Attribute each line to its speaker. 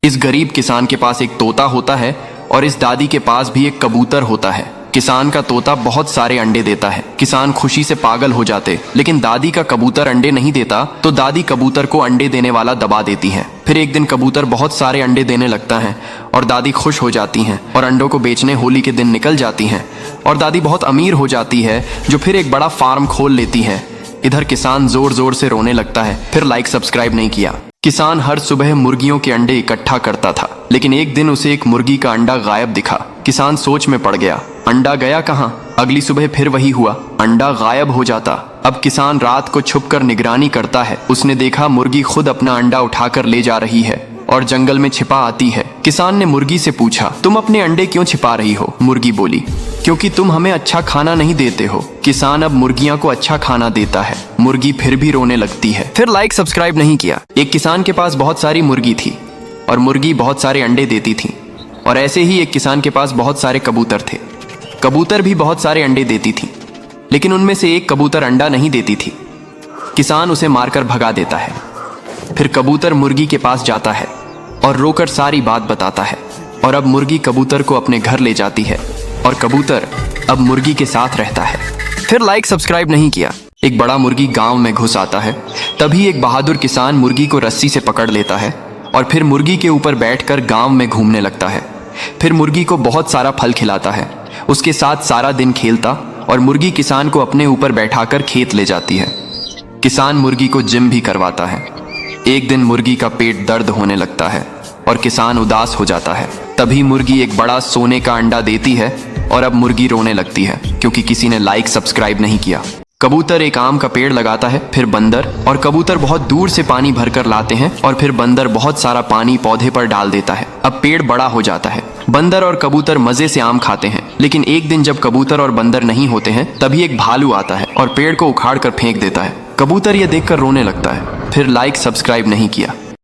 Speaker 1: इस गरीब किसान के पास एक तोता होता है और इस दादी के पास भी एक कबूतर होता है। किसान का तोता बहुत सारे अंडे देता है। किसान खुशी से पागल हो जाते, लेकिन दादी का कबूतर अंडे नहीं देता तो दादी कबूतर को अंडे देने वाला दबा देती है। फिर एक दिन कबूतर बहुत सारे अंडे देने लगता है और दादी खुश हो जाती हैं और अंडों को बेचने होली के दिन निकल जाती हैं और दादी बहुत अमीर हो जाती है, जो फिर एक बड़ा फार्म खोल लेती है। इधर किसान जोर जोर से रोने लगता है। फिर लाइक सब्सक्राइब नहीं किया। किसान हर सुबह मुर्गियों के अंडे इकट्ठा करता था, लेकिन एक दिन उसे एक मुर्गी का अंडा गायब दिखा। किसान सोच में पड़ गया, अंडा गया कहाँ? अगली सुबह फिर वही हुआ, अंडा गायब हो जाता। अब किसान रात को छुपकर निगरानी करता है। उसने देखा मुर्गी खुद अपना अंडा उठाकर ले जा रही है और जंगल में छिपा आती है। किसान ने मुर्गी से पूछा, तुम अपने अंडे क्यों छिपा रही हो? मुर्गी बोली, क्योंकि तुम हमें अच्छा खाना नहीं देते हो। किसान अब मुर्गियां को अच्छा खाना देता है। मुर्गी फिर भी रोने लगती है। फिर लाइक सब्सक्राइब नहीं किया। एक किसान के पास बहुत सारी मुर्गी थी और मुर्गी बहुत सारे अंडे देती थी, और ऐसे ही एक किसान के पास बहुत सारे कबूतर थे। कबूतर भी बहुत सारे अंडे देती थी, लेकिन उनमें से एक कबूतर अंडा नहीं देती थी। किसान उसे मारकर भगा देता है। फिर कबूतर मुर्गी के पास जाता है और रोकर सारी बात बताता है, और अब मुर्गी कबूतर को अपने घर ले जाती है और कबूतर अब मुर्गी के साथ रहता है। फिर लाइक सब्सक्राइब नहीं किया। एक बड़ा मुर्गी गांव में घुस आता है। तभी एक बहादुर किसान मुर्गी को रस्सी से पकड़ लेता है और फिर मुर्गी के ऊपर बैठकर गांव में घूमने लगता है। फिर मुर्गी को बहुत सारा फल खिलाता है, उसके साथ सारा दिन खेलता, और मुर्गी किसान को अपने ऊपर बैठाकर खेत ले जाती है। किसान मुर्गी को जिम भी करवाता है। एक दिन मुर्गी का पेट दर्द होने लगता है और किसान उदास हो जाता है। तभी मुर्गी एक बड़ा सोने का अंडा देती है और अब मुर्गी रोने लगती है, क्योंकि किसी ने लाइक सब्सक्राइब नहीं किया। कबूतर एक आम का पेड़ लगाता है। फिर बंदर और कबूतर बहुत दूर से पानी भरकर लाते हैं और फिर बंदर बहुत सारा पानी पौधे पर डाल देता है। अब पेड़ बड़ा हो जाता है। बंदर और कबूतर मजे से आम खाते हैं, लेकिन एक दिन जब कबूतर और बंदर नहीं होते हैं, तभी एक भालू आता है और पेड़ को उखाड़ कर फेंक देता है। कबूतर यह देखकर रोने लगता है। फिर लाइक सब्सक्राइब नहीं किया।